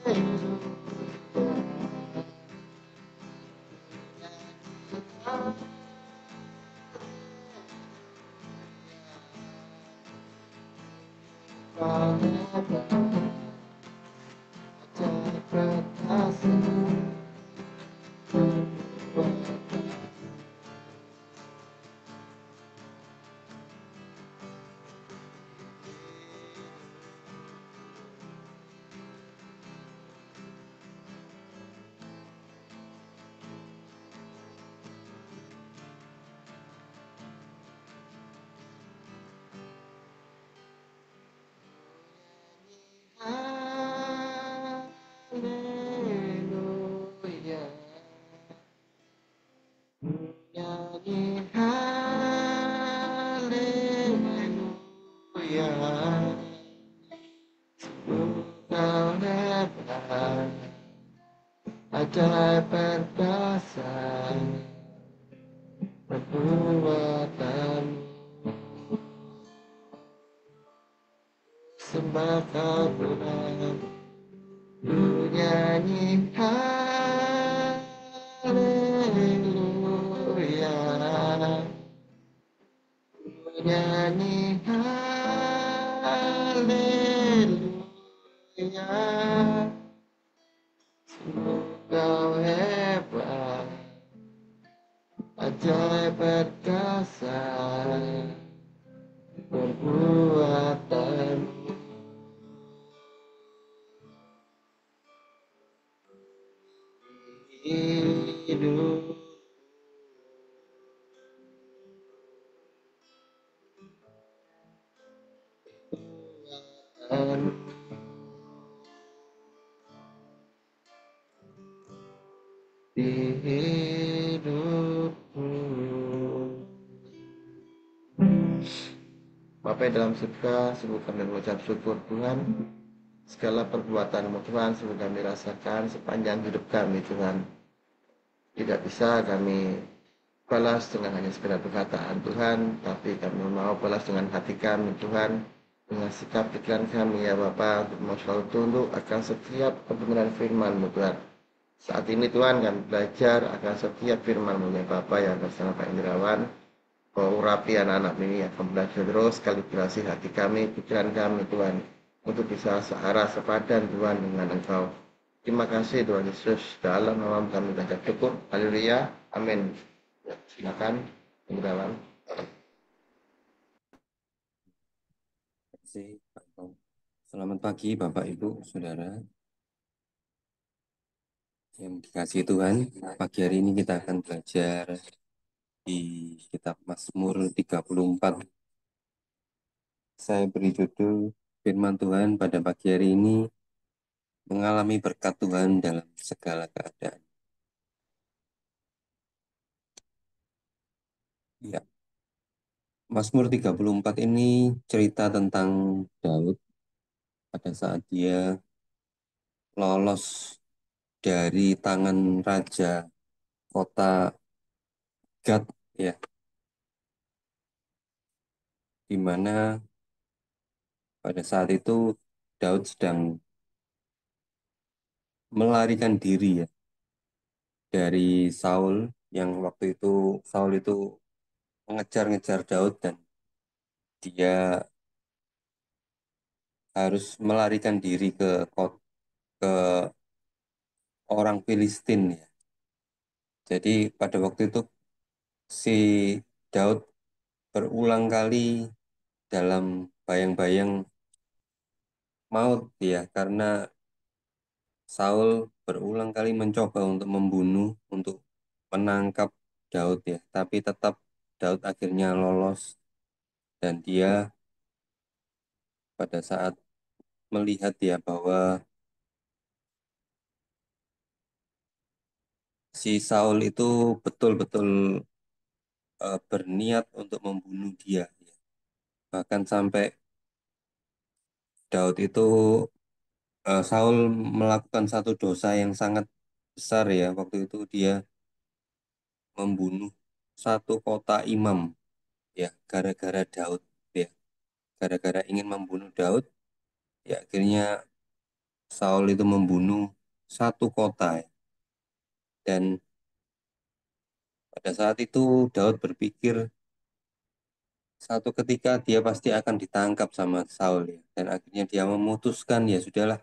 Haleluya, nyanyi haleluya, Engkau hebat, ajaib perkasa, perbuatanmu, sembah kau Tuhan, ku nyanyi haleluya, ku nyanyi haleluya, Engkau hebat, ajaib perkasa, perbuatanmu. Hidup buatan di hidupku. Bapa dalam surga, sungguh kami mengucap syukur Tuhan. Segala perbuatan-Mu Tuhan sungguh kami rasakan sepanjang hidup kami Tuhan. Tidak bisa kami balas dengan hanya sekedar perkataan Tuhan, tapi kami mau balas dengan hati kami Tuhan, dengan sikap pikiran kami ya Bapa, untuk mau selalu tunduk akan setiap kebenaran firman-Mu Tuhan. Saat ini Tuhan kami belajar akan setiap firman-Mu ya Bapa yang bersama Pak Indrawan. Kau urapi anak-anak ini akan belajar terus, kalibrasi hati kami, pikiran kami Tuhan, untuk bisa searah sepadan Tuhan dengan Engkau. Terima kasih Tuhan Yesus, dalam nama kami mengucap syukur. Haleluya, amin. Ya, silakan Indrawan. Selamat pagi Bapak Ibu Saudara yang dikasihi Tuhan. Pagi hari ini kita akan belajar di kitab Mazmur 34. Saya beri judul firman Tuhan pada pagi hari ini, mengalami berkat Tuhan dalam segala keadaan. Ya, Mazmur 34 ini cerita tentang Daud pada saat dia lolos dari tangan raja kota Gad, ya, di mana pada saat itu Daud sedang melarikan diri ya dari Saul, yang waktu itu Saul itu mengejar-ngejar Daud dan dia harus melarikan diri ke orang Filistin ya. Jadi pada waktu itu si Daud berulang kali dalam bayang-bayang maut ya, karena Saul berulang kali mencoba untuk membunuh, untuk menangkap Daud ya, tapi tetap Daud akhirnya lolos dan dia pada saat melihat ya bahwa si Saul itu betul-betul berniat untuk membunuh dia ya. Bahkan sampai Daud itu Saul melakukan satu dosa yang sangat besar ya, waktu itu dia membunuh satu kota imam ya, gara-gara Daud ya, gara-gara ingin membunuh Daud ya, akhirnya Saul itu membunuh satu kota ya. Dan pada saat itu Daud berpikir satu ketika dia pasti akan ditangkap sama Saul ya. Dan akhirnya dia memutuskan ya sudahlah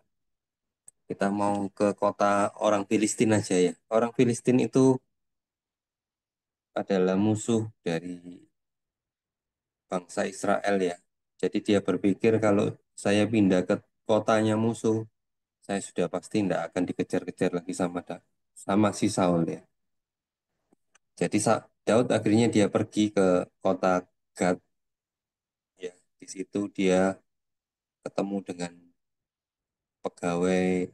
kita mau ke kota orang Filistin aja ya. Orang Filistin itu adalah musuh dari bangsa Israel ya. Jadi dia berpikir kalau saya pindah ke kotanya musuh, saya sudah pasti tidak akan dikejar-kejar lagi sama si Saul ya. Jadi Daud akhirnya dia pergi ke kota Gad ya. Di situ dia ketemu dengan pegawai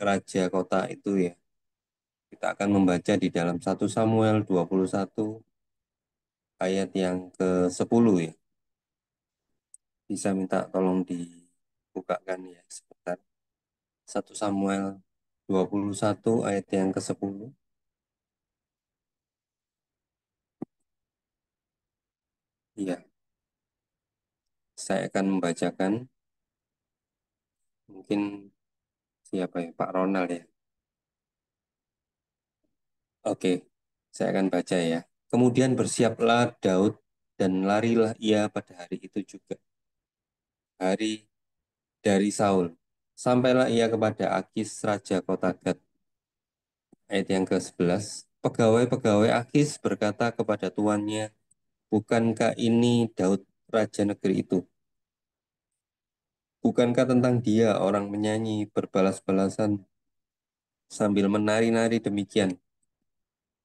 raja kota itu ya. Kita akan membaca di dalam 1 Samuel 21 ayat yang ke-10 ya. Bisa minta tolong dibukakan ya sebentar. 1 Samuel 21 ayat yang ke-10. Iya, saya akan membacakan. Mungkin siapa ya? Pak Ronald ya. Oke, saya akan baca ya. Kemudian bersiaplah Daud dan larilah ia pada hari itu juga. Hari dari Saul. Sampailah ia kepada Akis, raja kota Gat. Ayat yang ke-11. Pegawai-pegawai Akis berkata kepada tuannya, bukankah ini Daud, raja negeri itu? Bukankah tentang dia orang menyanyi berbalas-balasan sambil menari-nari demikian?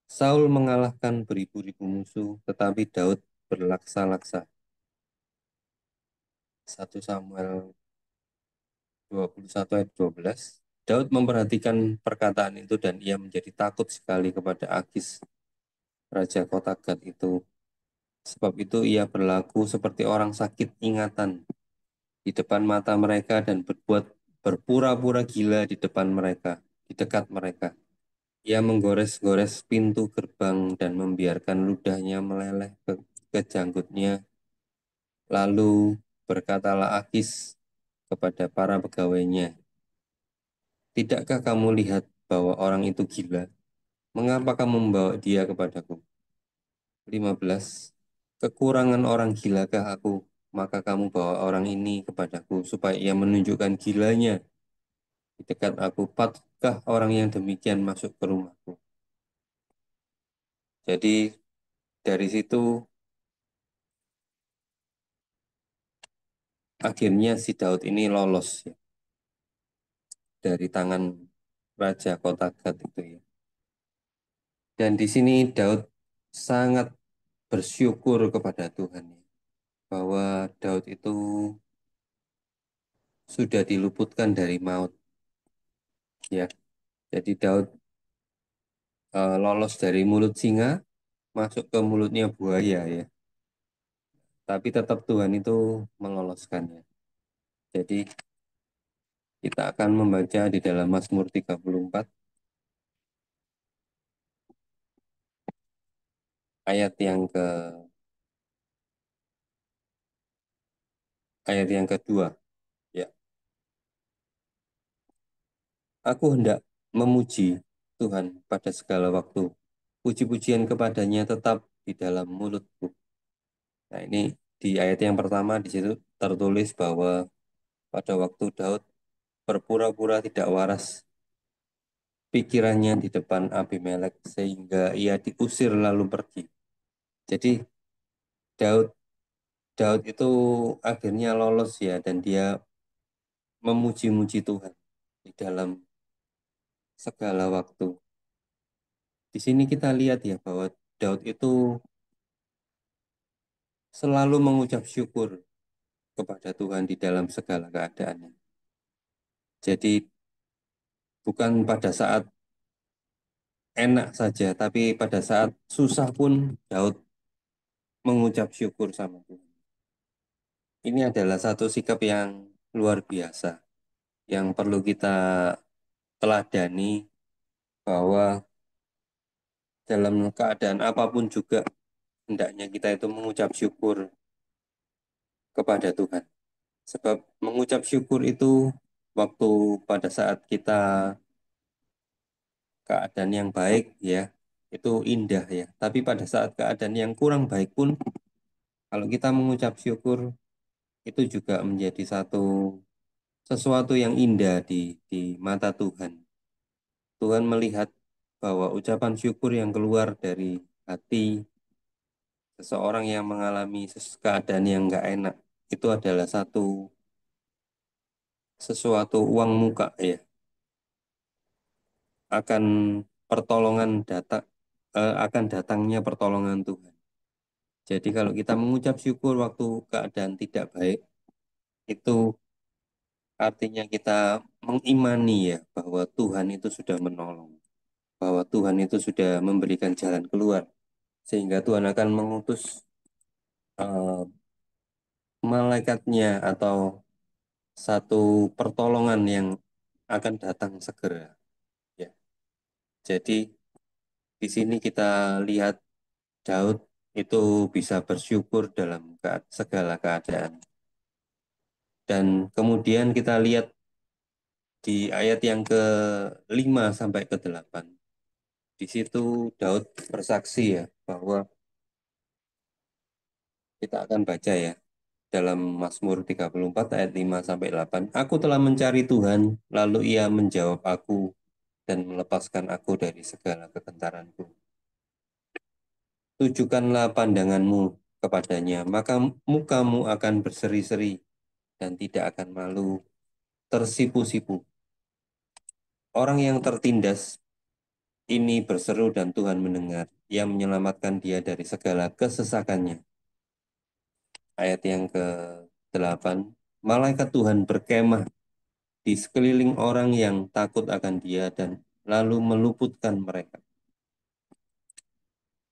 Saul mengalahkan beribu-ribu musuh, tetapi Daud berlaksa-laksa. 1 Samuel 21 ayat 12. Daud memperhatikan perkataan itu dan ia menjadi takut sekali kepada Akis, raja kota Gat itu. Sebab itu ia berlaku seperti orang sakit ingatan di depan mata mereka dan berbuat berpura-pura gila di depan mereka, di dekat mereka. Ia menggores-gores pintu gerbang dan membiarkan ludahnya meleleh ke janggutnya. Lalu berkatalah Akis kepada para pegawainya, tidakkah kamu lihat bahwa orang itu gila? Mengapa kamu membawa dia kepadaku? 15. Kekurangan orang gilakah aku? Maka kamu bawa orang ini kepadaku supaya ia menunjukkan gilanya di dekat aku. Patkah orang yang demikian masuk ke rumahku? Jadi dari situ akhirnya si Daud ini lolos ya, dari tangan Raja Kota Gat itu ya. Dan di sini Daud sangat bersyukur kepada Tuhan ya, bahwa Daud itu sudah diluputkan dari maut ya. Jadi Daud lolos dari mulut singa masuk ke mulutnya buaya ya. Tapi tetap Tuhan itu meloloskannya. Jadi kita akan membaca di dalam Mazmur 34 ayat yang kedua ya. Aku hendak memuji Tuhan pada segala waktu. Puji-pujian kepadanya tetap di dalam mulutku. Nah, ini di ayat yang pertama di situ tertulis bahwa pada waktu Daud berpura-pura tidak waras pikirannya di depan Abimelek sehingga ia diusir lalu pergi. Jadi Daud Daud itu akhirnya lolos ya dan dia memuji-muji Tuhan di dalam segala waktu. Di sini kita lihat ya bahwa Daud itu selalu mengucap syukur kepada Tuhan di dalam segala keadaannya. Jadi bukan pada saat enak saja, tapi pada saat susah pun Daud mengucap syukur sama Tuhan. Ini adalah satu sikap yang luar biasa, yang perlu kita teladani bahwa dalam keadaan apapun juga hendaknya kita itu mengucap syukur kepada Tuhan. Sebab mengucap syukur itu waktu pada saat kita keadaan yang baik ya, itu indah ya. Tapi pada saat keadaan yang kurang baik pun, kalau kita mengucap syukur, itu juga menjadi satu sesuatu yang indah di mata Tuhan. Tuhan melihat bahwa ucapan syukur yang keluar dari hati seseorang yang mengalami keadaan yang nggak enak, itu adalah sesuatu uang muka ya, akan akan datangnya pertolongan Tuhan. Jadi kalau kita mengucap syukur waktu keadaan tidak baik, itu artinya kita mengimani ya bahwa Tuhan itu sudah menolong, bahwa Tuhan itu sudah memberikan jalan keluar, sehingga Tuhan akan mengutus eh, malaikatnya atau satu pertolongan yang akan datang segera. Ya, jadi di sini kita lihat Daud itu bisa bersyukur dalam segala keadaan. Dan kemudian kita lihat di ayat yang ke-5 sampai ke-8. Di situ Daud bersaksi ya bahwa kita akan baca ya dalam Mazmur 34 ayat 5 sampai 8. Aku telah mencari Tuhan, lalu Ia menjawab aku dan melepaskan aku dari segala kegentaranku. Tujukanlah pandanganmu kepadanya, maka mukamu akan berseri-seri dan tidak akan malu tersipu-sipu. Orang yang tertindas ini berseru dan Tuhan mendengar. Ia menyelamatkan dia dari segala kesesakannya. Ayat yang ke-8. Malaikat Tuhan berkemah di sekeliling orang yang takut akan dia dan lalu meluputkan mereka.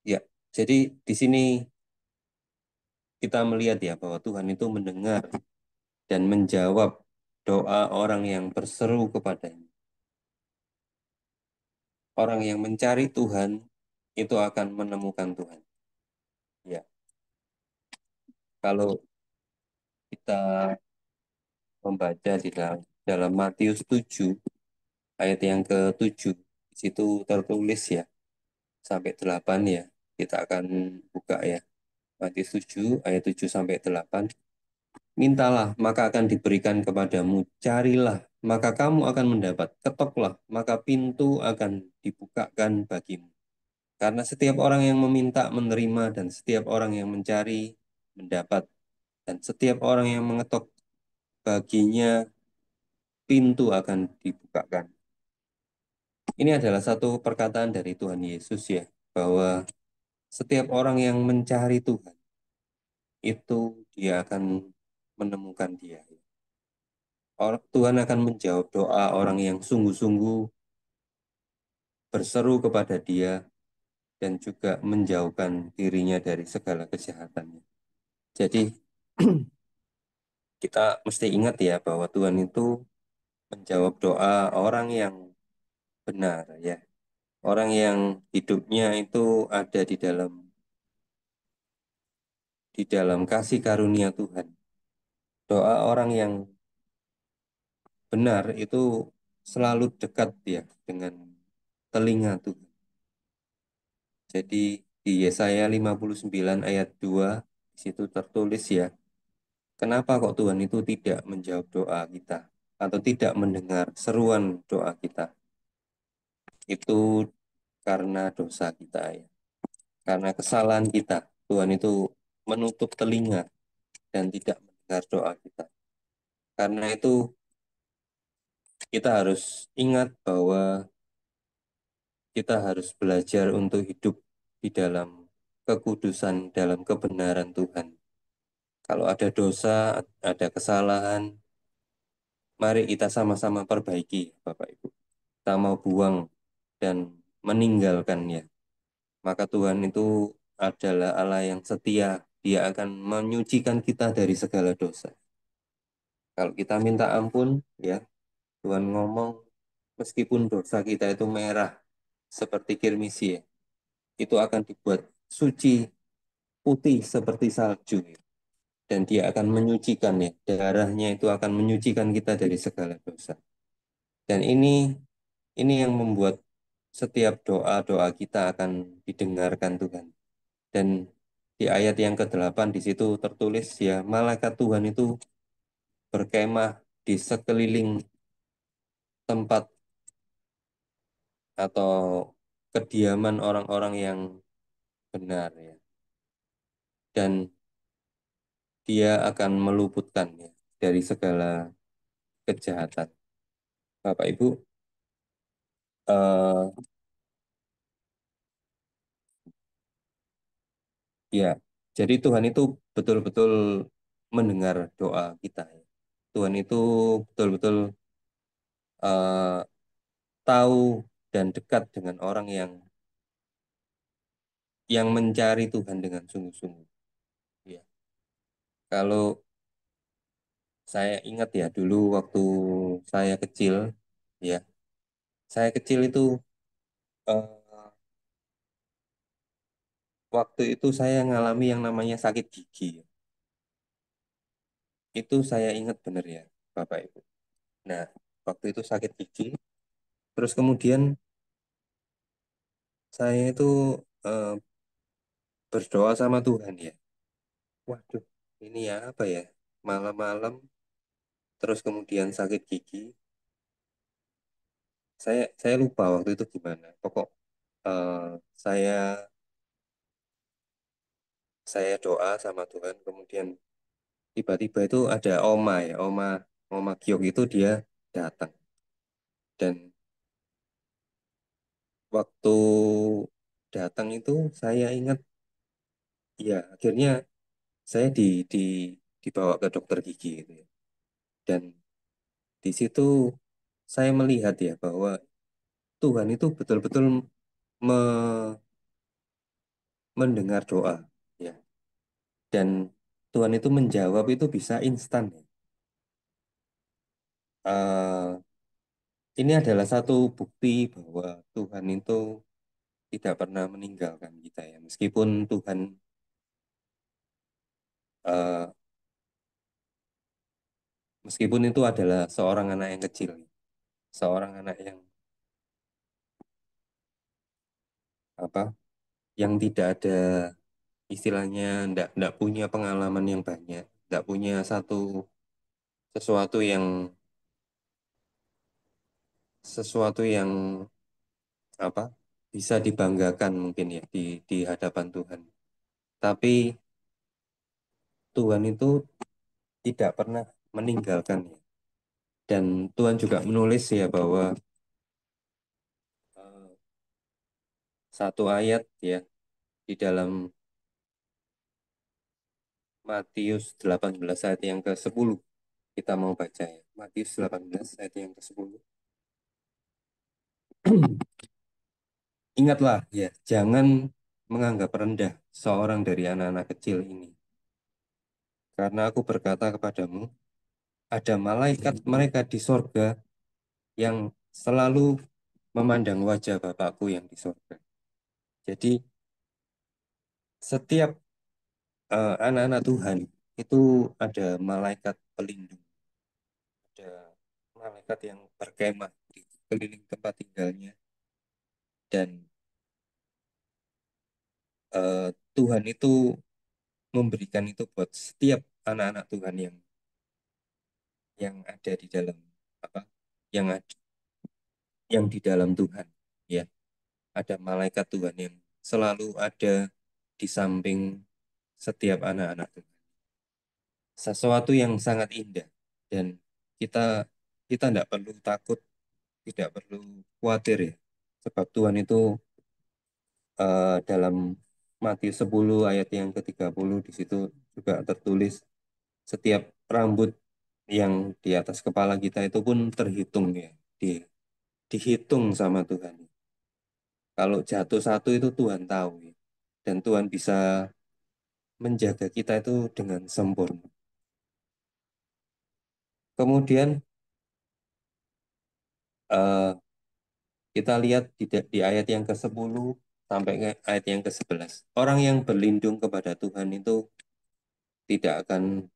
Ya, jadi di sini kita melihat ya bahwa Tuhan itu mendengar dan menjawab doa orang yang berseru kepadanya. Orang yang mencari Tuhan itu akan menemukan Tuhan. Ya, kalau kita membaca dalam Matius 7 ayat yang ke-7, di situ tertulis ya sampai 8 ya. Kita akan buka ya. Matius 7 ayat 7 sampai 8. Mintalah, maka akan diberikan kepadamu. Carilah, maka kamu akan mendapat. Ketoklah, maka pintu akan dibukakan bagimu. Karena setiap orang yang meminta menerima dan setiap orang yang mencari mendapat dan setiap orang yang mengetok baginya pintu akan dibukakan. Ini adalah satu perkataan dari Tuhan Yesus ya, bahwa setiap orang yang mencari Tuhan itu dia akan menemukan dia. Tuhan akan menjawab doa orang yang sungguh-sungguh berseru kepada dia dan juga menjauhkan dirinya dari segala kejahatannya. Jadi kita mesti ingat ya bahwa Tuhan itu menjawab doa orang yang benar ya. Orang yang hidupnya itu ada di dalam kasih karunia Tuhan. Doa orang yang benar itu selalu dekat ya dengan telinga Tuhan. Jadi di Yesaya 59 ayat 2 di situ tertulis ya, kenapa kok Tuhan itu tidak menjawab doa kita atau tidak mendengar seruan doa kita? Itu karena dosa kita ya. Karena kesalahan kita, Tuhan itu menutup telinga dan tidak mendengar doa kita. Karena itu kita harus ingat bahwa kita harus belajar untuk hidup di dalam kekudusan, dalam kebenaran Tuhan. Kalau ada dosa, ada kesalahan, mari kita sama-sama perbaiki, Bapak Ibu. Kita mau buang dan meninggalkannya. Maka Tuhan itu adalah Allah yang setia. Dia akan menyucikan kita dari segala dosa. Kalau kita minta ampun, ya Tuhan ngomong, meskipun dosa kita itu merah seperti kirmisi, ya, itu akan dibuat suci, putih seperti salju. dan dia akan menyucikan ya. Darahnya itu akan menyucikan kita dari segala dosa. Dan ini yang membuat setiap doa-doa kita akan didengarkan Tuhan. Dan di ayat yang ke-8 di situ tertulis ya, malaikat Tuhan itu berkemah di sekeliling tempat atau kediaman orang-orang yang benar ya. Dan dia akan meluputkan ya dari segala kejahatan. Bapak Ibu, eh, ya, jadi Tuhan itu betul-betul mendengar doa kita. Ya. Tuhan itu betul-betul tahu dan dekat dengan orang yang mencari Tuhan dengan sungguh-sungguh. Ya. Kalau saya ingat ya dulu waktu saya kecil, ya, saya kecil itu eh, waktu itu saya ngalami yang namanya sakit gigi. Itu saya ingat benar ya, Bapak Ibu. Nah, waktu itu sakit gigi, terus kemudian saya itu eh, berdoa sama Tuhan ya. Waduh, ini ya apa ya? Malam-malam, terus kemudian sakit gigi. Saya lupa waktu itu gimana. Pokok eh, saya saya doa sama Tuhan, kemudian tiba-tiba itu ada Oma ya, Oma Giok itu dia datang dan waktu datang itu saya ingat ya akhirnya saya dibawa ke dokter gigi gitu ya. Dan di situ saya melihat ya bahwa Tuhan itu betul-betul me- mendengar doa ya. Dan Tuhan itu menjawab itu bisa instan ya. Eh, ini adalah satu bukti bahwa Tuhan itu tidak pernah meninggalkan kita ya. Eh, meskipun itu adalah seorang anak yang kecil, seorang anak yang apa, yang tidak ada istilahnya, tidak punya pengalaman yang banyak, tidak punya sesuatu yang sesuatu yang apa bisa dibanggakan mungkin ya di hadapan Tuhan. Tapi Tuhan itu tidak pernah meninggalkan ya. Dan Tuhan juga menulis ya bahwa eh, satu ayat ya di dalam Matius 18 ayat yang ke-10 kita mau baca ya. Matius 18 ayat yang ke-10. Ingatlah ya, jangan menganggap rendah seorang dari anak-anak kecil ini. Karena aku berkata kepadamu, ada malaikat mereka di sorga yang selalu memandang wajah Bapakku yang di sorga. Jadi setiap anak-anak Tuhan itu ada malaikat pelindung, ada malaikat yang berkemah di keliling tempat tinggalnya, dan Tuhan itu memberikan itu buat setiap anak-anak Tuhan yang ada di dalam apa yang ada yang di dalam Tuhan ya, ada malaikat Tuhan yang selalu ada di samping setiap anak-anak Tuhan, sesuatu yang sangat indah. Dan kita kita tidak perlu takut, tidak perlu khawatir ya, sebab Tuhan itu dalam Matius 10 ayat yang ke-30 di situ juga tertulis setiap rambut yang di atas kepala kita itu pun terhitung ya, dihitung sama Tuhan. Kalau jatuh satu itu Tuhan tahu ya. Dan Tuhan bisa menjaga kita itu dengan sempurna. Kemudian eh, kita lihat di ayat yang ke-10 sampai ke ayat yang ke-11. Orang yang berlindung kepada Tuhan itu tidak akan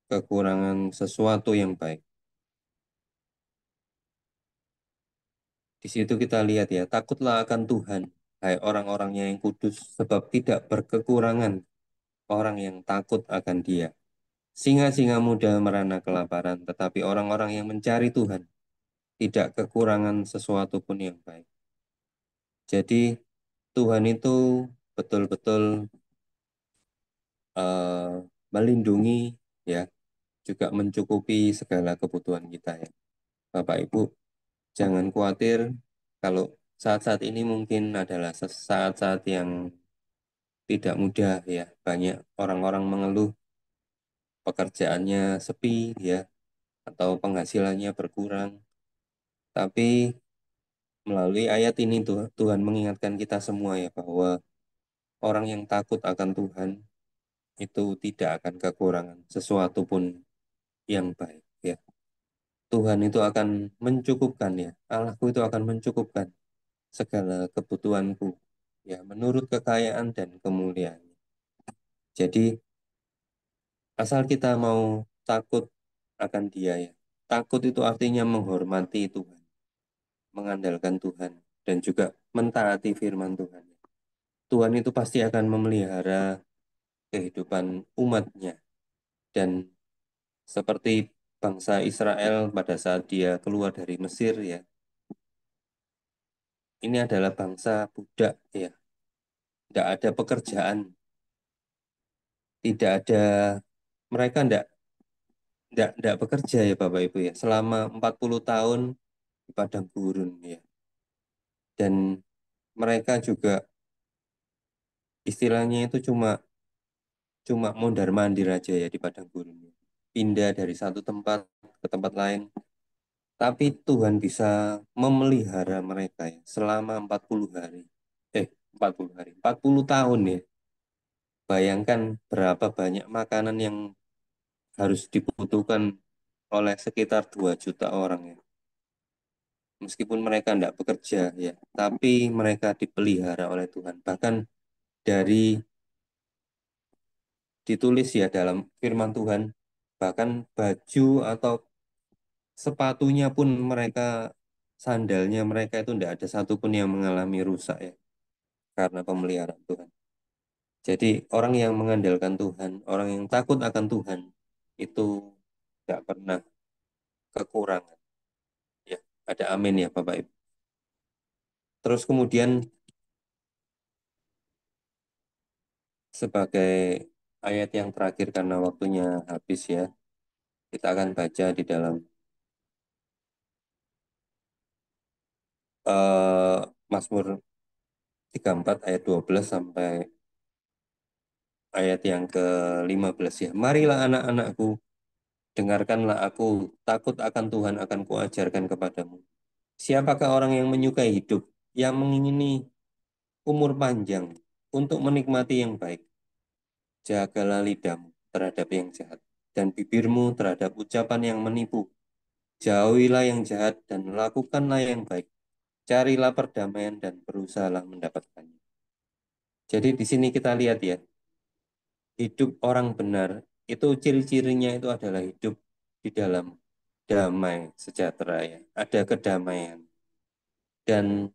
kekurangan sesuatu yang baik. Di situ kita lihat ya, takutlah akan Tuhan, hai orang-orangnya yang kudus, sebab tidak berkekurangan orang yang takut akan Dia. Singa-singa muda merana kelaparan, tetapi orang-orang yang mencari Tuhan tidak kekurangan sesuatu pun yang baik. Jadi Tuhan itu betul-betul eh, melindungi ya, juga mencukupi segala kebutuhan kita ya. Bapak Ibu, jangan khawatir kalau saat-saat ini mungkin adalah saat-saat yang tidak mudah ya. Banyak orang-orang mengeluh pekerjaannya sepi ya, atau penghasilannya berkurang. Tapi melalui ayat ini Tuhan mengingatkan kita semua ya bahwa orang yang takut akan Tuhan itu tidak akan kekurangan sesuatu pun yang baik ya. Tuhan itu akan mencukupkan ya. Allahku itu akan mencukupkan segala kebutuhanku ya menurut kekayaan dan kemuliaan. Jadi asal kita mau takut akan Dia ya. Takut itu artinya menghormati Tuhan, mengandalkan Tuhan dan juga mentaati firman Tuhan. Tuhan itu pasti akan memelihara kehidupan umatnya dan seperti bangsa Israel pada saat dia keluar dari Mesir ya. Ini adalah bangsa budak ya. Tidak ada pekerjaan, tidak ada mereka tidak bekerja ya Bapak Ibu ya selama 40 tahun di padang gurun ya. Dan mereka juga istilahnya itu cuma cuma mondar-mandir aja ya di padang gurun. Pindah dari satu tempat ke tempat lain. Tapi Tuhan bisa memelihara mereka ya selama 40 hari. 40 hari, 40 tahun ya. Bayangkan berapa banyak makanan yang harus dibutuhkan oleh sekitar 2 juta orang ya. Meskipun mereka tidak bekerja ya, tapi mereka dipelihara oleh Tuhan. Bahkan dari ditulis ya dalam firman Tuhan, bahkan baju atau sepatunya pun mereka, sandalnya mereka itu tidak ada satupun yang mengalami rusak ya, karena pemeliharaan Tuhan. Jadi orang yang mengandalkan Tuhan, orang yang takut akan Tuhan, itu tidak pernah kekurangan. Ya, ada amin ya Bapak Ibu. Terus kemudian sebagai ayat yang terakhir karena waktunya habis ya, kita akan baca di dalam eh, Mazmur 34 ayat 12 sampai ayat yang ke-15 ya. Marilah anak-anakku, dengarkanlah aku, takut akan Tuhan akan kuajarkan kepadamu. Siapakah orang yang menyukai hidup, yang mengingini umur panjang untuk menikmati yang baik? Jagalah lidahmu terhadap yang jahat, dan bibirmu terhadap ucapan yang menipu. Jauhilah yang jahat dan lakukanlah yang baik. Carilah perdamaian dan berusahalah mendapatkannya. Jadi di sini kita lihat ya, hidup orang benar itu ciri-cirinya itu adalah hidup di dalam damai sejahtera ya. Ada kedamaian. Dan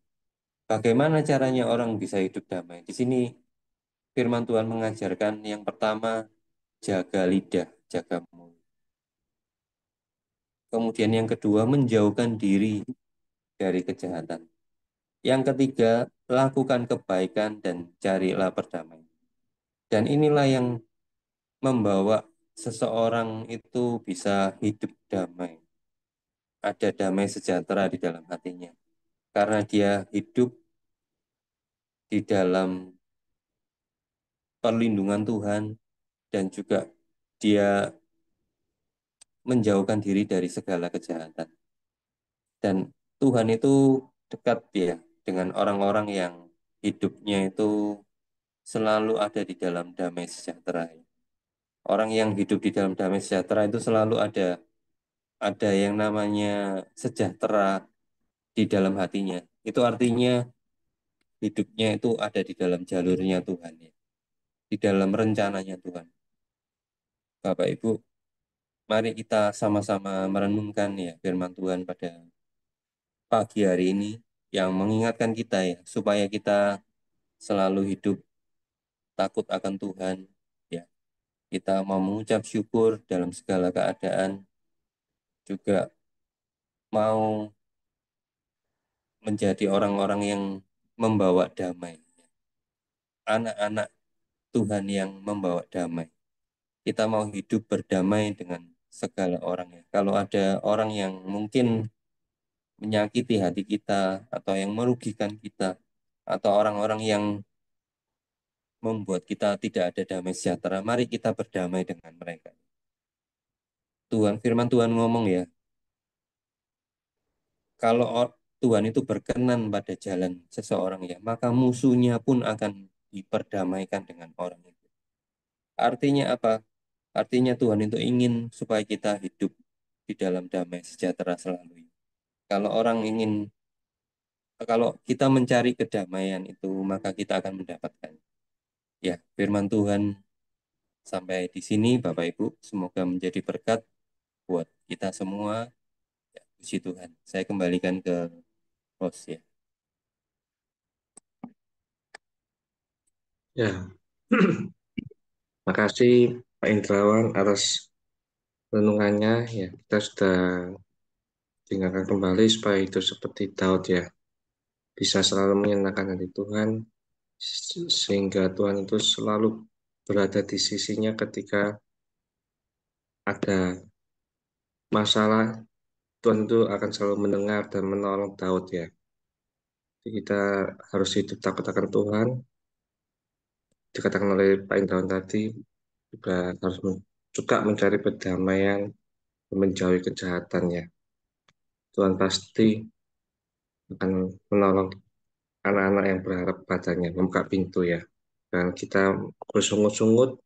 bagaimana caranya orang bisa hidup damai? Di sini firman Tuhan mengajarkan yang pertama, jaga lidah, jaga mulut. Kemudian yang kedua, menjauhkan diri dari kejahatan. Yang ketiga, lakukan kebaikan dan carilah perdamaian. Dan inilah yang membawa seseorang itu bisa hidup damai. Ada damai sejahtera di dalam hatinya. Karena dia hidup di dalam perlindungan Tuhan dan juga dia menjauhkan diri dari segala kejahatan. Dan Tuhan itu dekat ya dengan orang-orang yang hidupnya itu selalu ada di dalam damai sejahtera. Orang yang hidup di dalam damai sejahtera itu selalu ada yang namanya sejahtera di dalam hatinya. Itu artinya hidupnya itu ada di dalam jalurnya Tuhan ya, di dalam rencananya Tuhan. Bapak Ibu, mari kita sama-sama merenungkan ya firman Tuhan pada pagi hari ini yang mengingatkan kita ya supaya kita selalu hidup takut akan Tuhan ya. Kita mau mengucap syukur dalam segala keadaan, juga mau menjadi orang-orang yang membawa damai, anak-anak Tuhan yang membawa damai. Kita mau hidup berdamai dengan segala orang ya. Kalau ada orang yang mungkin menyakiti hati kita atau yang merugikan kita atau orang-orang yang membuat kita tidak ada damai sejahtera, mari kita berdamai dengan mereka. Firman Tuhan ngomong ya, kalau Tuhan itu berkenan pada jalan seseorang ya, maka musuhnya pun akan diperdamaikan dengan orang itu. Artinya apa? Artinya Tuhan itu ingin supaya kita hidup di dalam damai sejahtera selalu. Kalau kita mencari kedamaian itu, maka kita akan mendapatkan. Ya, firman Tuhan sampai di sini, Bapak Ibu, semoga menjadi berkat buat kita semua. Ya, puji Tuhan. Saya kembalikan ke host ya. Ya, makasih Pak Indrawan atas renungannya. Ya, kita sudah diingatkan kembali supaya itu seperti Daud ya, bisa selalu menyenangkan hati Tuhan, sehingga Tuhan itu selalu berada di sisinya ketika ada masalah. Tuhan itu akan selalu mendengar dan menolong Daud ya. Jadi kita harus hidup takut akan Tuhan. Dikatakan oleh Pak Indrawan tadi, juga harus juga mencari perdamaian, menjauhi kejahatannya. Tuhan pasti akan menolong anak-anak yang berharap padanya, membuka pintu ya. Dan kita bersungut-sungut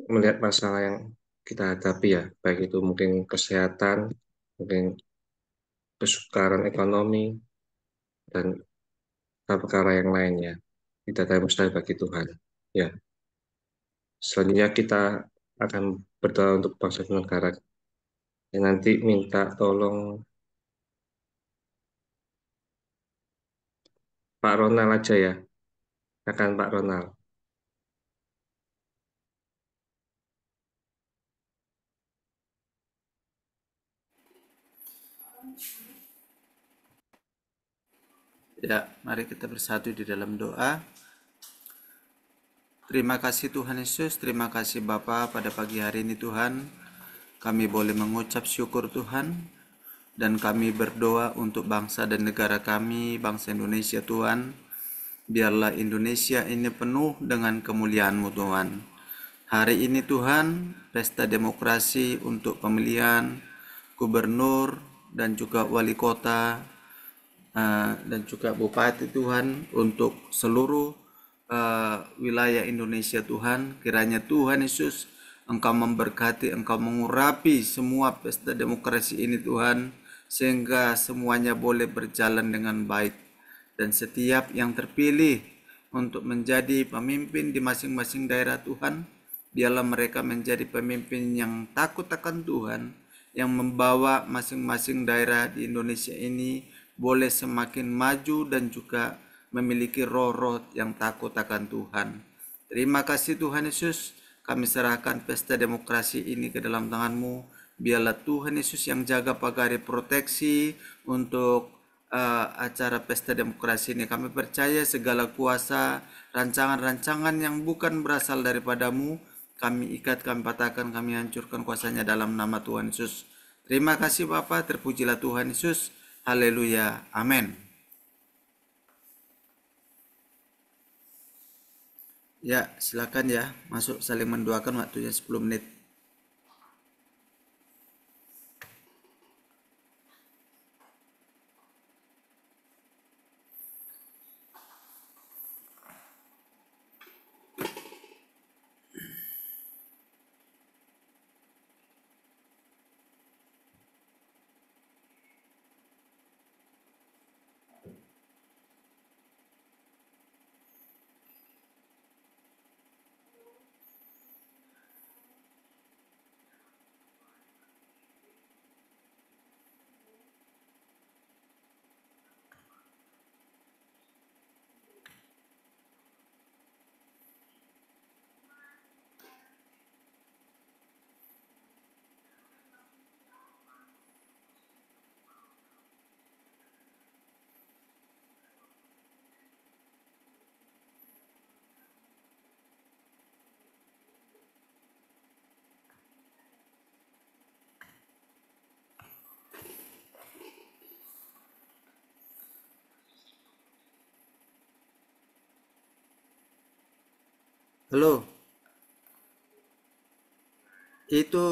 melihat masalah yang kita hadapi ya, baik itu mungkin kesehatan, mungkin kesukaran ekonomi, dan perkara yang lainnya. Tidak ada yang mustahil bagi Tuhan. Ya, selanjutnya kita akan berdoa untuk bangsa dan negara. Dan nanti minta tolong Pak Ronald aja ya, akan Pak Ronald. Ya, mari kita bersatu di dalam doa. Terima kasih Tuhan Yesus, terima kasih Bapa pada pagi hari ini Tuhan. Kami boleh mengucap syukur Tuhan, dan kami berdoa untuk bangsa dan negara kami, bangsa Indonesia Tuhan. Biarlah Indonesia ini penuh dengan kemuliaan-Mu Tuhan. Hari ini Tuhan, pesta demokrasi untuk pemilihan gubernur dan juga wali kota dan juga bupati Tuhan untuk seluruh wilayah Indonesia Tuhan. Kiranya Tuhan Yesus Engkau memberkati, Engkau mengurapi semua pesta demokrasi ini Tuhan, sehingga semuanya boleh berjalan dengan baik. Dan setiap yang terpilih untuk menjadi pemimpin di masing-masing daerah Tuhan, biarlah mereka menjadi pemimpin yang takut akan Tuhan, yang membawa masing-masing daerah di Indonesia ini boleh semakin maju dan juga memiliki roh-roh yang takut akan Tuhan. Terima kasih Tuhan Yesus, kami serahkan pesta demokrasi ini ke dalam tangan-Mu. Biarlah Tuhan Yesus yang jaga pagari proteksi untuk acara pesta demokrasi ini. Kami percaya segala kuasa, rancangan-rancangan yang bukan berasal daripadamu, kami ikat, kami patahkan, kami hancurkan kuasanya dalam nama Tuhan Yesus. Terima kasih Bapa, terpujilah Tuhan Yesus. Haleluya. Amin. Ya, silakan ya, masuk saling mendoakan, waktunya 10 menit. Halo, itu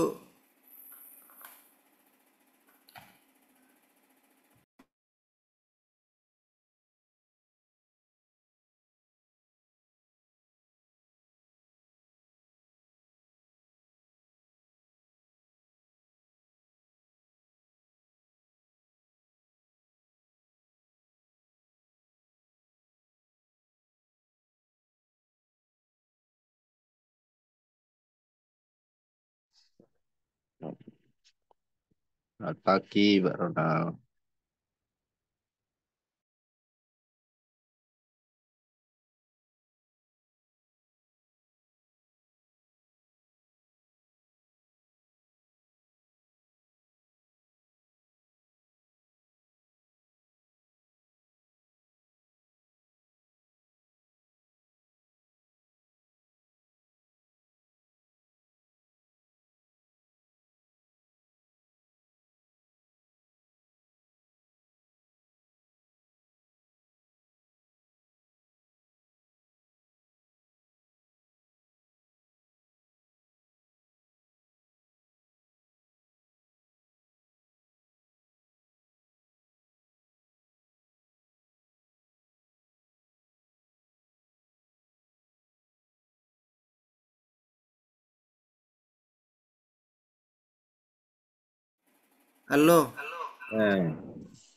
Selamat pagi, Pak Ronald. halo.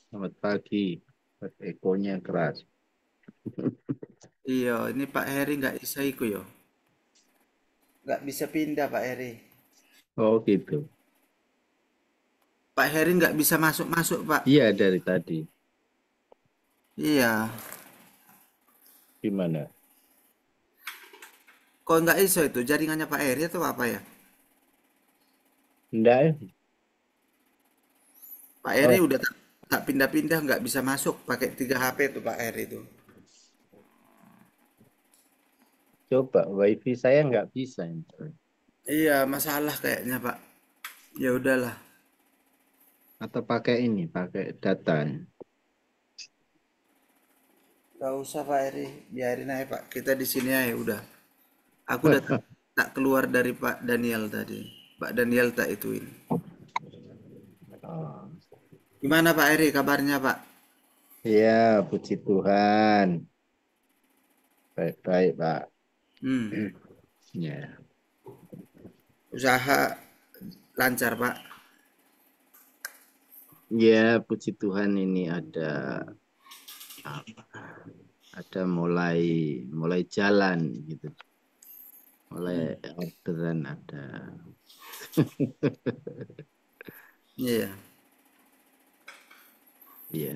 Selamat pagi. Ekonya keras. Iya, ini Pak Heri nggak bisa iku yo. Nggak bisa pindah Pak Heri. Oh gitu. Pak Heri nggak bisa masuk-masuk Pak. Iya dari tadi. Iya, Gimana? kok nggak iso itu jaringannya Pak Heri atau apa ya? Enggak ya? Pak Oh, Heri udah tak pindah-pindah nggak bisa masuk pakai 3 HP tuh Pak Heri itu. coba WiFi saya nggak bisa. Iya, masalah kayaknya Pak. Ya udahlah, Atau pakai ini, pakai data. nggak usah Pak Heri, biarin aja Pak. Kita di sini aja udah. Aku udah tak keluar dari Pak Daniel tadi. Pak Daniel tak ituin. Oh. Gimana Pak Heri kabarnya Pak? Iya, puji Tuhan. Baik-baik, Pak. Hmm, Ya. usaha lancar Pak. Ya, puji Tuhan ini ada mulai jalan gitu. Mulai orderan ada. Iya. Iya.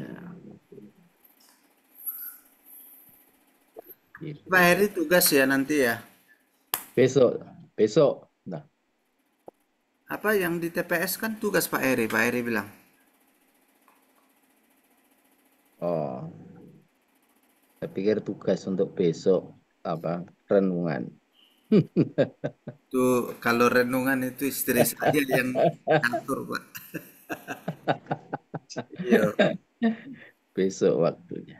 Gitu. Pak Heri tugas ya nanti ya. Besok. Nah, Apa yang di TPS kan tugas Pak Heri. Pak Heri bilang. oh, saya pikir tugas untuk besok apa renungan. Tuh kalau renungan itu istri saya yang ngatur Pak. Iya. Besok waktunya.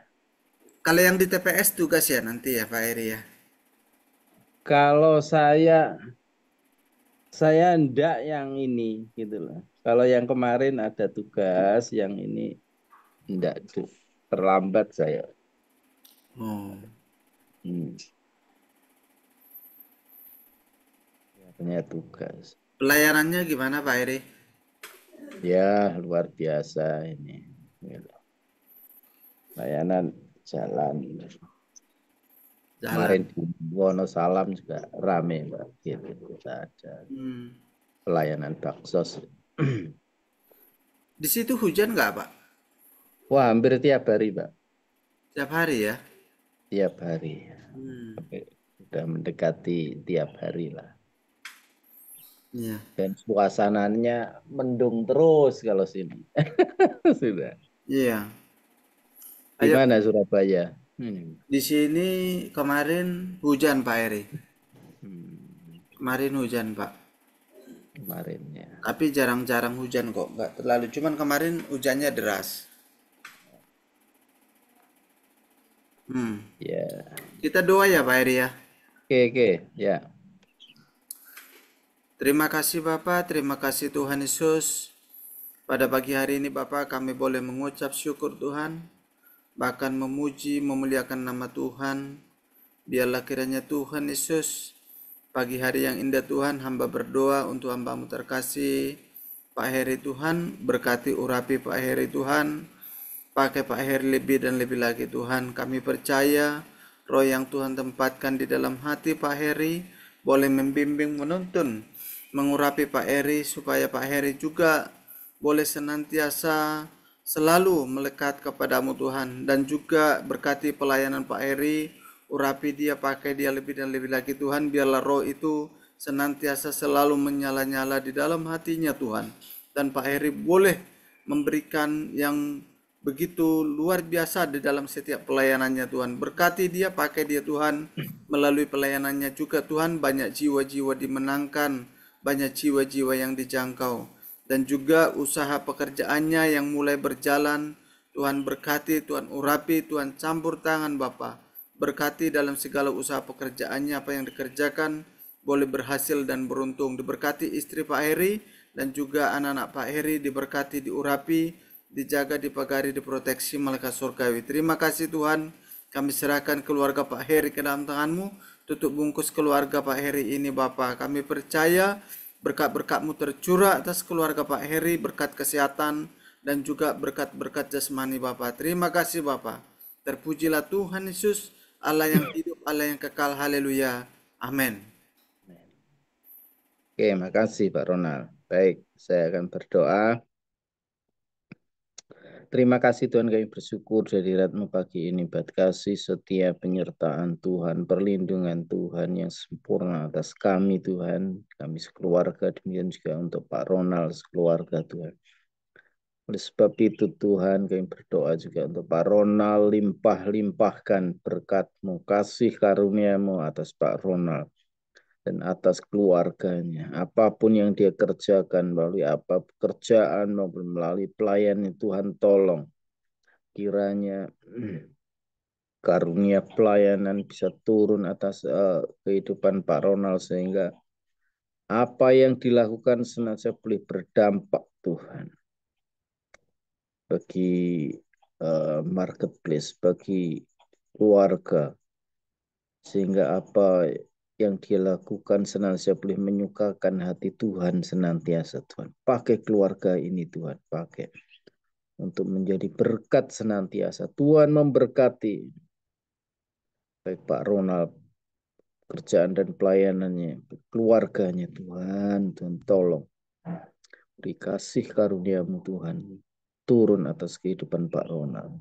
Kalau yang di TPS tugas ya nanti ya Pak Heri ya. Kalau saya ndak yang ini gitu loh. Kalau yang kemarin ada tugas, yang ini ndak tuh terlambat saya. Oh. Hmm, punya tugas. Pelayanannya gimana Pak Heri? Ya luar biasa ini. Layanan jalan. Jalan. Kemarin di Wonosalam juga rame, Mbak. Gitu. Kita ada Hmm. pelayanan baksos. Di situ hujan nggak Pak? Wah, hampir tiap hari, Mbak. Tiap hari ya? Tiap hari. Hmm. Sudah mendekati tiap hari lah. Iya. Dan suasananya mendung terus kalau sini. Sudah. Iya. Di Ayo, mana Surabaya? di sini kemarin hujan Pak Heri. Hmm, Kemarin hujan Pak. kemarin ya. Tapi jarang-jarang hujan kok, nggak terlalu. Cuman kemarin hujannya deras. Hmm. Ya, Kita doa ya Pak Heri ya. Oke, ya. Terima kasih Bapak, terima kasih Tuhan Yesus. Pada pagi hari ini Bapak kami boleh mengucap syukur Tuhan, bahkan memuji, memuliakan nama Tuhan. Biarlah kiranya Tuhan Yesus, pagi hari yang indah Tuhan, hamba berdoa untuk hamba-Mu terkasih, Pak Heri Tuhan, berkati urapi Pak Heri Tuhan, pakai Pak Heri lebih dan lebih lagi Tuhan. Kami percaya roh yang Tuhan tempatkan di dalam hati Pak Heri boleh membimbing, menuntun, mengurapi Pak Heri supaya Pak Heri juga boleh senantiasa selalu melekat kepadamu Tuhan. Dan juga berkati pelayanan Pak Heri, urapi dia, pakai dia lebih dan lebih lagi Tuhan. Biarlah roh itu senantiasa selalu menyala-nyala di dalam hatinya Tuhan. Dan Pak Heri boleh memberikan yang begitu luar biasa di dalam setiap pelayanannya Tuhan. Berkati dia, pakai dia Tuhan. Melalui pelayanannya juga Tuhan, banyak jiwa-jiwa dimenangkan, banyak jiwa-jiwa yang dijangkau. Dan juga usaha pekerjaannya yang mulai berjalan, Tuhan berkati, Tuhan urapi, Tuhan campur tangan Bapa. Berkati dalam segala usaha pekerjaannya, apa yang dikerjakan boleh berhasil dan beruntung. Diberkati istri Pak Heri dan juga anak-anak Pak Heri, diberkati, diurapi, dijaga, dipagari, diproteksi malaikat surgawi. Terima kasih Tuhan, kami serahkan keluarga Pak Heri ke dalam tangan-Mu. Tutup bungkus keluarga Pak Heri ini Bapa. Kami percaya berkat-berkat-Mu tercurah atas keluarga Pak Heri, berkat kesehatan dan juga berkat-berkat jasmani Bapa. Terima kasih Bapa. Terpujilah Tuhan Yesus, Allah yang hidup, Allah yang kekal. Haleluya. Amin. Oke, makasih Pak Ronald. Baik, saya akan berdoa. Terima kasih Tuhan, kami bersyukur dari hadirat-Mu pagi ini, buat kasih setia penyertaan Tuhan, perlindungan Tuhan yang sempurna atas kami Tuhan, kami sekeluarga, demikian juga untuk Pak Ronald sekeluarga Tuhan. Oleh sebab itu Tuhan, kami berdoa juga untuk Pak Ronald, limpah-limpahkan berkat-Mu, kasih karunia-Mu atas Pak Ronald dan atas keluarganya. Apapun yang dia kerjakan, melalui apa pekerjaan maupun melalui pelayanan, Tuhan tolong. Kiranya karunia pelayanan bisa turun atas kehidupan Pak Ronald, sehingga apa yang dilakukan senantiasa boleh berdampak Tuhan bagi marketplace, bagi keluarga, sehingga apa yang dia lakukan senantiasa boleh menyukakan hati Tuhan senantiasa Tuhan. Pakai keluarga ini Tuhan, pakai untuk menjadi berkat senantiasa. Tuhan memberkati baik Pak Ronald, kerjaan dan pelayanannya, keluarganya Tuhan. Tuhan tolong beri kasih karunia-Mu Tuhan turun atas kehidupan Pak Ronald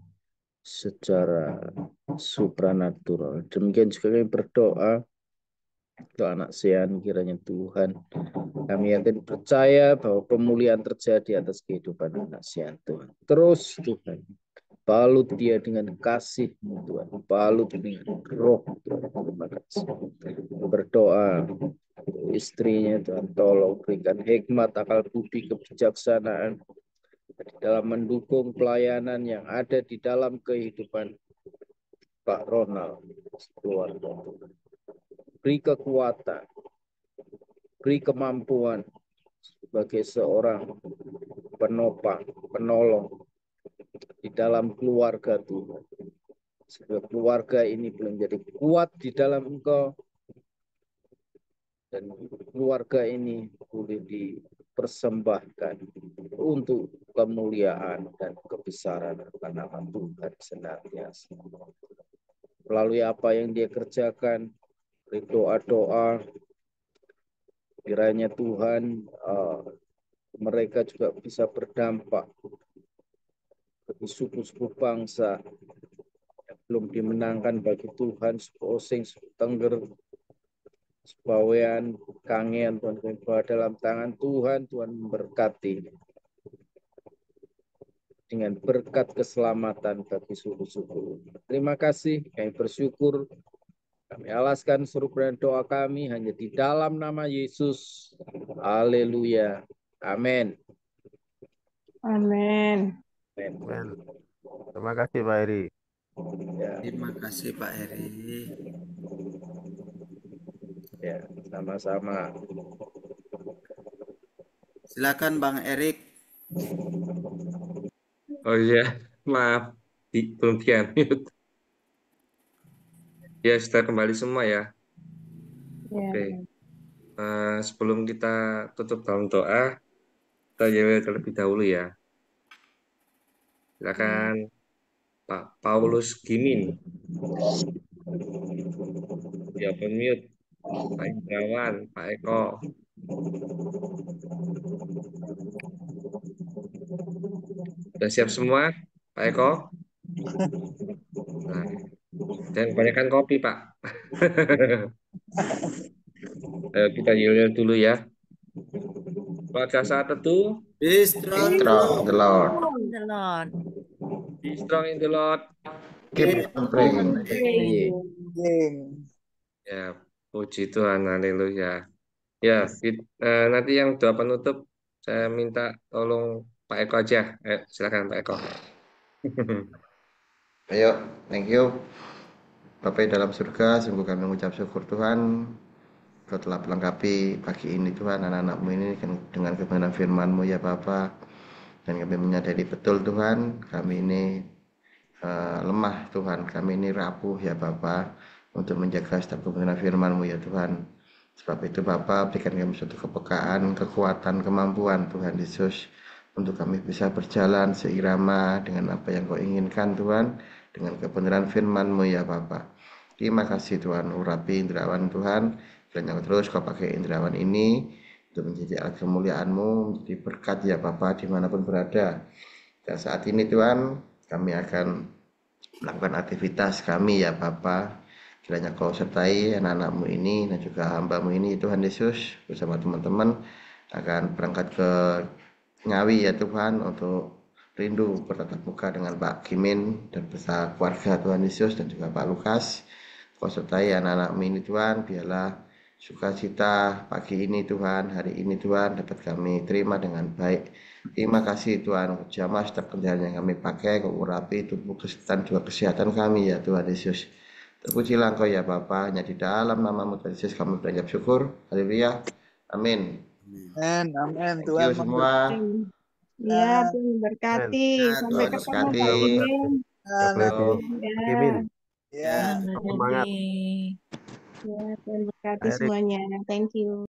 secara supranatural. Demikian juga kami berdoa untuk anak Sean, kiranya Tuhan, kami yakin percaya bahwa pemulihan terjadi atas kehidupan anak Sean Tuhan. Terus Tuhan, balut dia dengan kasih-Mu Tuhan, balut dengan roh Tuhan. Terima kasih. Berdoa istrinya Tuhan, tolong berikan hikmat, akal budi, kebijaksanaan dalam mendukung pelayanan yang ada di dalam kehidupan Pak Ronald keluarga. Beri kekuatan, beri kemampuan sebagai seorang penopang, penolong di dalam keluarga Tuhan. Sehingga keluarga ini belum menjadi kuat di dalam Engkau, dan keluarga ini boleh dipersembahkan untuk kemuliaan dan kebesaran nama Tuhan senantiasa. Melalui apa yang dia kerjakan, beri doa-doa, kiranya Tuhan mereka juga bisa berdampak bagi suku-suku bangsa yang belum dimenangkan bagi Tuhan, suku Osing, suku Tengger, Sebawean, Kangen, Tuhan kami bawa dalam tangan Tuhan. Tuhan memberkati dengan berkat keselamatan bagi suku-suku. Terima kasih, kami bersyukur. Kami alaskan seluruh doa kami hanya di dalam nama Yesus. Haleluya. Amin. Amin. Amin. Terima kasih Pak Heri. Ya. Terima kasih Pak Heri. Ya, sama-sama. Silakan Bang Erik. Oh iya, maaf, belum di-unmute. Ya, sudah kembali semua ya. Oke. Sebelum kita tutup dalam doa, kita jawab terlebih dahulu ya. Silakan Pak Paulus Gimin. Ya, unmute. Pak Indrawan, Pak Eko. Sudah siap semua, Pak Eko? Nah, dan kebanyakan kopi, Pak. Ayo kita yel dulu ya. Pada saat itu, Be strong in the Strong Lord. the Lord. The Lord. be strong in the Lord. Keep on praying. Ya, puji Tuhan, haleluya. Ya, nanti yang doa penutup, saya minta tolong Pak Eko aja. Silakan Pak Eko. Ayo, thank you. Bapak dalam surga, sungguh kami mengucap syukur Tuhan, Kau telah melengkapi pagi ini Tuhan, anak-anakmu ini dengan kebenaran firman-Mu ya Bapa. Dan kami menyadari betul Tuhan, kami ini lemah Tuhan, kami ini rapuh ya Bapa, untuk menjaga setiap kebenaran firman-Mu ya Tuhan. Sebab itu Bapa, berikan kami suatu kepekaan, kekuatan, kemampuan Tuhan Yesus, untuk kami bisa berjalan seirama dengan apa yang Kau inginkan Tuhan, dengan kebenaran firman-Mu ya Bapa. Terima kasih Tuhan, urapi Indrawan Tuhan, kiranya terus Kau pakai Indrawan ini untuk menjadi alat kemuliaan-Mu, menjadi berkat ya Bapa dimanapun berada. Dan saat ini Tuhan, kami akan melakukan aktivitas kami ya Bapa. Kiranya Kau sertai anak-anak-Mu ini dan juga hamba-Mu ini Tuhan Yesus, bersama teman-teman akan berangkat ke Ngawi ya Tuhan, untuk rindu bertatap muka dengan Pak Kimin dan beserta keluarga Tuhan Yesus, dan juga Pak Lukas. Kau sertai anak-anak ini Tuhan, biarlah sukacita pagi ini Tuhan, hari ini Tuhan, dapat kami terima dengan baik. Terima kasih Tuhan, untuk jamah setiap kendaraan yang kami pakai, Kau urapi tubuh kesehatan juga kesehatan kami ya Tuhan Yesus. Terpujilah Engkau ya Bapa, hanya di dalam nama-Mu Tuhan Yesus kami beranjak syukur. Haleluya. Amin. Amin. Thank you semua. Ya, Tuhan berkati. Sampai Tuhan ketemu berkati. Pak Kimin. God bless you. Kimin. Ya. Semangat. Ya, Tuhan berkati Pak Erik. semuanya. Thank you.